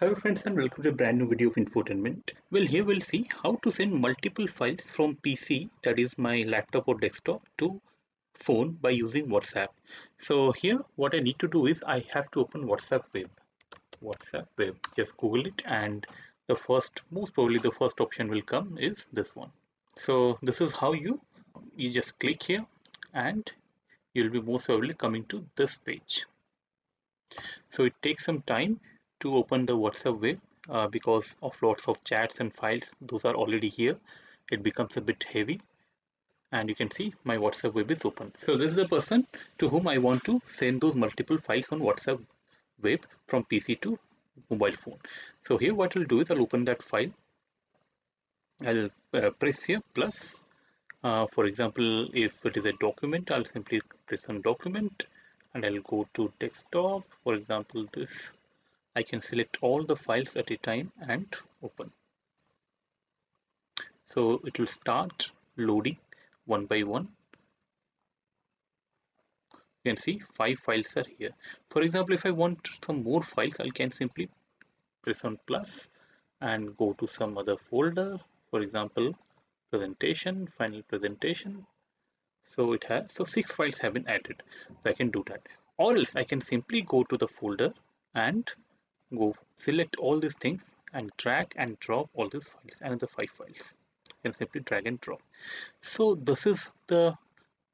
Hello friends and welcome to a brand new video of infotainment. Well, here we'll see how to send multiple files from PC, that is my laptop or desktop, to phone by using WhatsApp. So here what I need to do is I have to open WhatsApp web. WhatsApp web, just Google it, and most probably the first option will come is this one. So this is how you just click here and you'll be most probably coming to this page. So it takes some time to open the WhatsApp web because of lots of chats and files. Those are already here. It becomes a bit heavy, and you can see my WhatsApp web is open. So this is the person to whom I want to send those multiple files on WhatsApp web from PC to mobile phone. So here what I'll do is I'll open that file. I'll press here plus. For example, if it is a document, I'll simply press on document and I'll go to desktop. For example, this I can select all the files at a time and open. So it will start loading one by one. You can see 5 files are here. For example, if I want some more files, I can simply press on plus and go to some other folder. For example, presentation, final presentation. So 6 files have been added. So I can do that. Or else I can simply go to the folder and go select all these things and drag and drop all these files, another 5 files. You can simply drag and drop. So this is the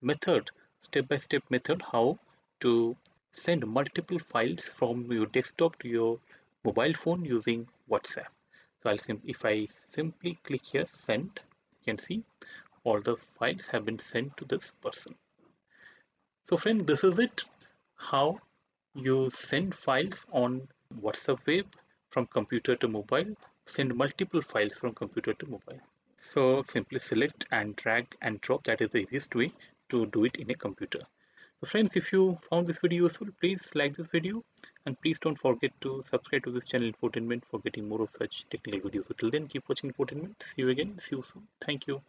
method, step-by-step method, how to send multiple files from your desktop to your mobile phone using WhatsApp. So if I simply click here send, you can see all the files have been sent to this person. So friend, this is it, how you send files on WhatsApp web from computer to mobile, send multiple files from computer to mobile. So simply select and drag and drop. That is the easiest way to do it in a computer. So friends, if you found this video useful, please like this video and please don't forget to subscribe to this channel Infotainment for getting more of such technical videos. So till then, keep watching Infotainment. See you again. See you soon. Thank you.